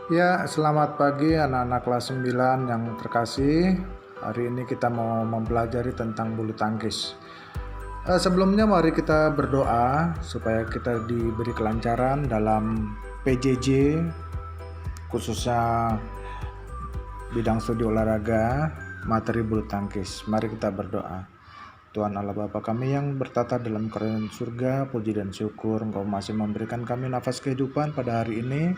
Ya, selamat pagi anak-anak kelas 9 yang terkasih. Hari ini kita mau mempelajari tentang bulu tangkis. Sebelumnya mari kita berdoa supaya kita diberi kelancaran dalam PJJ, khususnya bidang studi olahraga, materi bulu tangkis. Mari kita berdoa. Tuhan Allah Bapa kami yang bertata dalam kerajaan surga, puji dan syukur Engkau masih memberikan kami nafas kehidupan pada hari ini.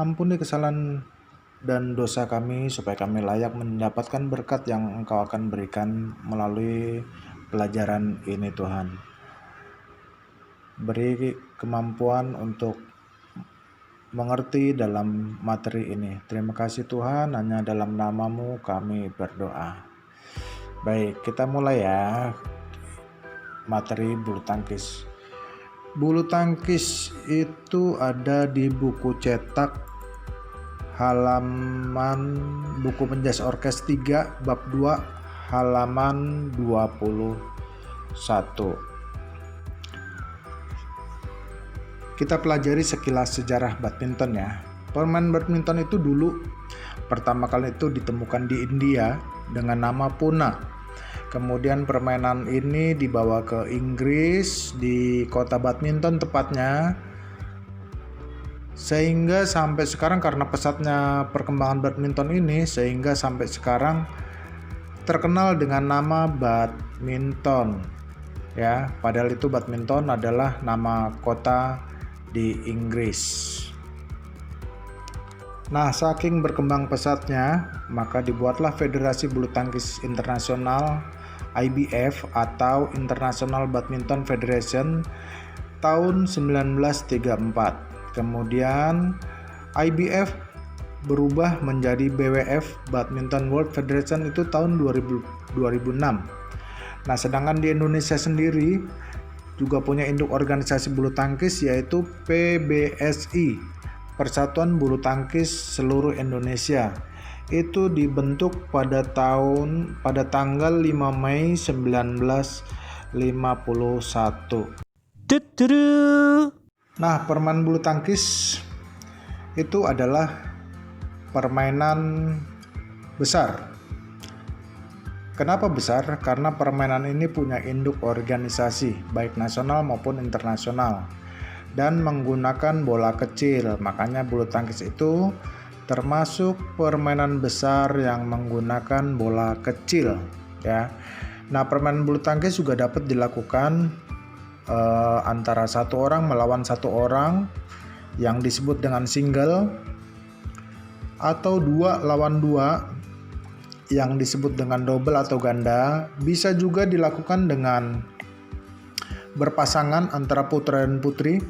Ampuni kesalahan dan dosa kami supaya kami layak mendapatkan berkat yang Engkau akan berikan melalui pelajaran ini Tuhan. Beri kemampuan untuk mengerti dalam materi ini. Terima kasih Tuhan, hanya dalam nama-Mu kami berdoa. Baik, kita mulai ya materi bulu tangkis. Bulu tangkis itu ada di buku cetak halaman buku penjas orkes 3 bab 2 halaman 21. Kita pelajari sekilas sejarah badminton ya. Permainan badminton itu dulu pertama kali itu ditemukan di India dengan nama Pune. Kemudian permainan ini dibawa ke Inggris di kota badminton tepatnya. Sehingga sampai sekarang karena pesatnya perkembangan badminton ini sehingga sampai sekarang terkenal dengan nama badminton. Ya, padahal itu badminton adalah nama kota di Inggris. Nah, saking berkembang pesatnya, maka dibuatlah Federasi Bulu Tangkis Internasional IBF atau International Badminton Federation tahun 1934. Kemudian IBF berubah menjadi BWF Badminton World Federation itu tahun 2006. Nah, sedangkan di Indonesia sendiri juga punya induk organisasi bulu tangkis yaitu PBSI, Persatuan Bulu Tangkis Seluruh Indonesia. Itu dibentuk pada tanggal 5 Mei 1951. Nah, permainan bulu tangkis itu adalah permainan besar. Kenapa besar? Karena permainan ini punya induk organisasi baik nasional maupun internasional dan menggunakan bola kecil. Makanya bulu tangkis itu termasuk permainan besar yang menggunakan bola kecil ya. Nah, permainan bulu tangkis juga dapat dilakukan antara satu orang melawan satu orang yang disebut dengan single, atau 2 lawan 2 yang disebut dengan double atau ganda. Bisa juga dilakukan dengan berpasangan antara putra dan putri.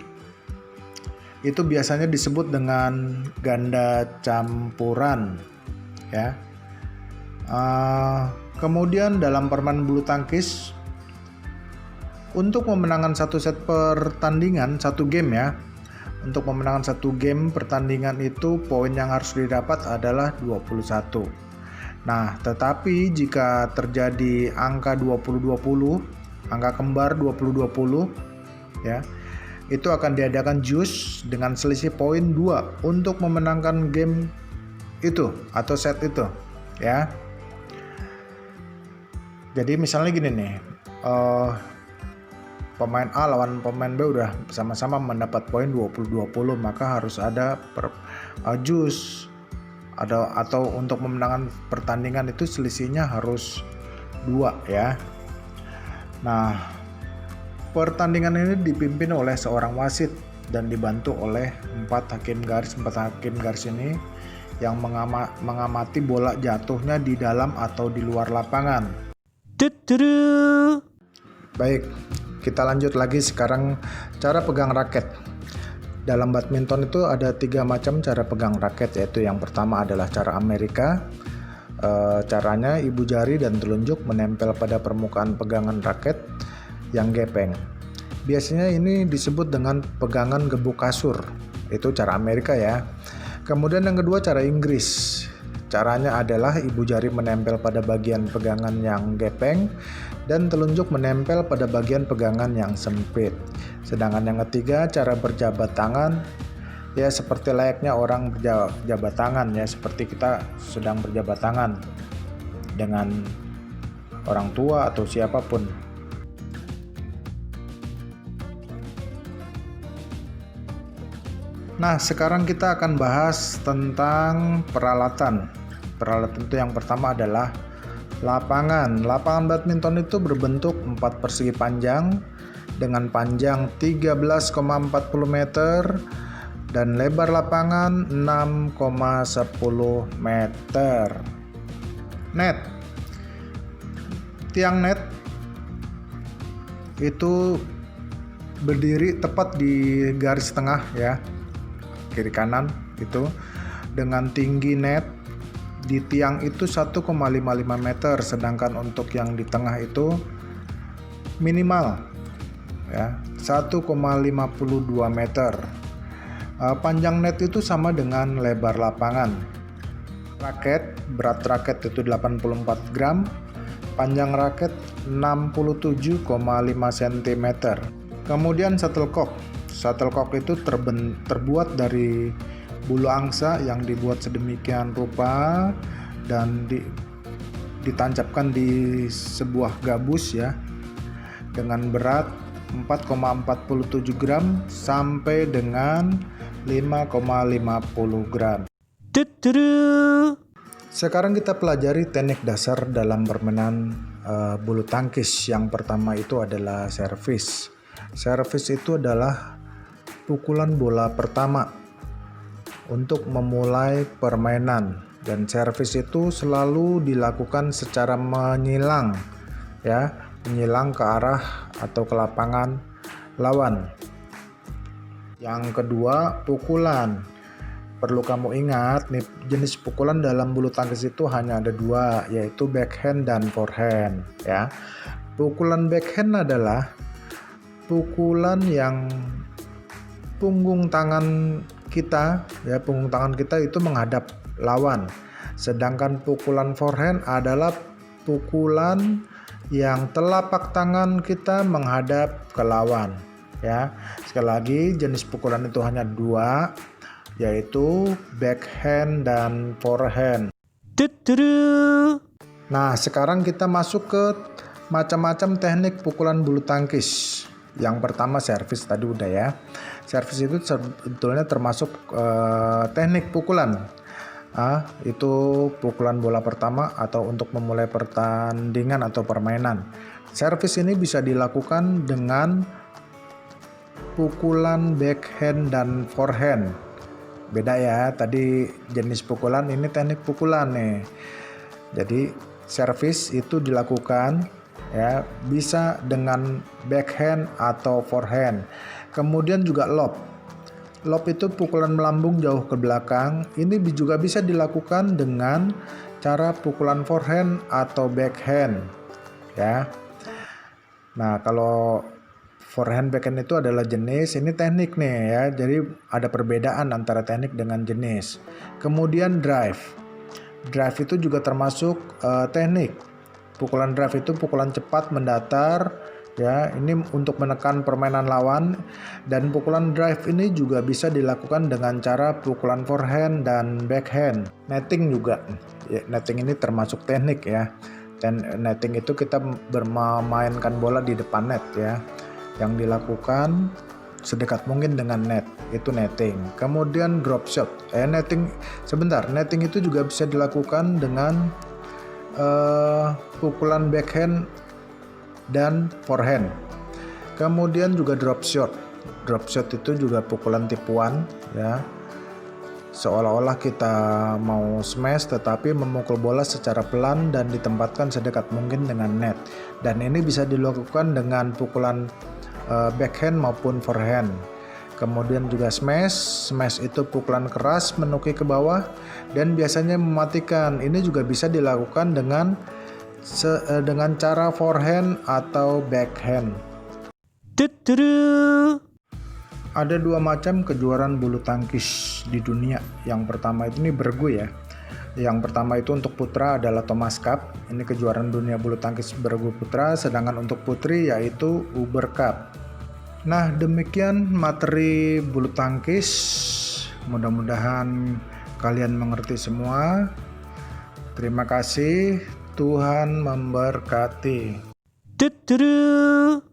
Itu biasanya disebut dengan ganda campuran ya. Kemudian dalam permainan bulu tangkis, untuk memenangkan satu set pertandingan, satu game ya, untuk memenangkan satu game pertandingan itu poin yang harus didapat adalah 21. Nah, tetapi jika terjadi angka 20-20, angka kembar 20-20 ya, itu akan diadakan jus dengan selisih poin 2 untuk memenangkan game itu atau set itu ya. Jadi misalnya gini nih, pemain A lawan pemain B udah sama-sama mendapat poin 20-20, maka harus ada jus atau untuk memenangkan pertandingan itu selisihnya harus 2 ya. Nah, pertandingan ini dipimpin oleh seorang wasit dan dibantu oleh 4 hakim garis. 4 hakim garis ini yang mengamati bola jatuhnya di dalam atau di luar lapangan. Baik, kita lanjut lagi sekarang cara pegang raket. Dalam badminton itu ada 3 macam cara pegang raket, yaitu yang pertama adalah cara Amerika. Caranya ibu jari dan telunjuk menempel pada permukaan pegangan raket yang gepeng. Biasanya ini disebut dengan pegangan gebuk kasur. Itu cara Amerika ya. Kemudian yang kedua cara Inggris. Caranya adalah ibu jari menempel pada bagian pegangan yang gepeng dan telunjuk menempel pada bagian pegangan yang sempit. Sedangkan yang ketiga cara berjabat tangan ya seperti layaknya orang berjabat tangan ya, seperti kita sedang berjabat tangan dengan orang tua atau siapapun. Nah, sekarang kita akan bahas tentang peralatan. Peralatan itu yang pertama adalah lapangan. Lapangan badminton itu berbentuk 4 persegi panjang dengan panjang 13,40 meter dan lebar lapangan 6,10 meter. Net. Tiang net itu berdiri tepat di garis tengah ya, kiri kanan itu, dengan tinggi net di tiang itu 1,55 meter, sedangkan untuk yang di tengah itu minimal ya 1,52 meter. Panjang net itu sama dengan lebar lapangan. Raket, berat raket itu 84 gram, panjang raket 67,5 cm. Kemudian shuttlecock. Shuttlecock itu terbuat dari bulu angsa yang dibuat sedemikian rupa dan ditancapkan di sebuah gabus ya, dengan berat 4,47 gram sampai dengan 5,50 gram. Sekarang kita pelajari teknik dasar dalam permainan bulu tangkis. Yang pertama itu adalah servis. Servis itu adalah pukulan bola pertama untuk memulai permainan, dan servis itu selalu dilakukan secara menyilang ya, menyilang ke arah atau ke lapangan lawan. Yang kedua, pukulan. Perlu kamu ingat nih, jenis pukulan dalam bulu tangkis itu hanya ada dua, yaitu backhand dan forehand ya. Pukulan backhand adalah pukulan yang punggung tangan kita ya, punggung tangan kita itu menghadap lawan. Sedangkan pukulan forehand adalah pukulan yang telapak tangan kita menghadap ke lawan ya. Sekali lagi, jenis pukulan itu hanya dua, yaitu backhand dan forehand. Nah, sekarang kita masuk ke macam-macam teknik pukulan bulu tangkis. Yang pertama servis, tadi udah ya. Servis itu sebetulnya termasuk teknik pukulan. Itu pukulan bola pertama atau untuk memulai pertandingan atau permainan. Servis ini bisa dilakukan dengan pukulan backhand dan forehand. Beda ya, tadi jenis pukulan, ini teknik pukulan nih. Jadi servis itu dilakukan ya, bisa dengan backhand atau forehand. Kemudian juga lob. Lob itu pukulan melambung jauh ke belakang. Ini juga bisa dilakukan dengan cara pukulan forehand atau backhand ya. Nah, kalau forehand backhand itu adalah jenis, ini teknik nih ya. Jadi ada perbedaan antara teknik dengan jenis. Kemudian drive. Drive itu juga termasuk teknik. Pukulan drive itu pukulan cepat mendatar ya, ini untuk menekan permainan lawan. Dan pukulan drive ini juga bisa dilakukan dengan cara pukulan forehand dan backhand. Netting juga ya, netting ini termasuk teknik ya. Dan netting itu kita bermainkan bola di depan net ya, yang dilakukan sedekat mungkin dengan net, itu netting. Kemudian drop shot. Netting itu juga bisa dilakukan dengan pukulan backhand dan forehand. Kemudian juga drop shot. Drop shot itu juga pukulan tipuan ya. Seolah-olah kita mau smash tetapi memukul bola secara pelan dan ditempatkan sedekat mungkin dengan net. Dan ini bisa dilakukan dengan pukulan backhand maupun forehand. Kemudian juga smash. Smash itu pukulan keras menukik ke bawah dan biasanya mematikan. Ini juga bisa dilakukan dengan cara forehand atau backhand. Ada dua macam kejuaraan bulu tangkis di dunia. Yang pertama ini bergu ya. Yang pertama itu untuk putra adalah Thomas Cup. Ini kejuaraan dunia bulu tangkis bergu putra. Sedangkan untuk putri yaitu Uber Cup. Nah, demikian materi bulu tangkis Mudah-mudahan kalian mengerti semua. Terima kasih, Tuhan memberkati. Tuturu.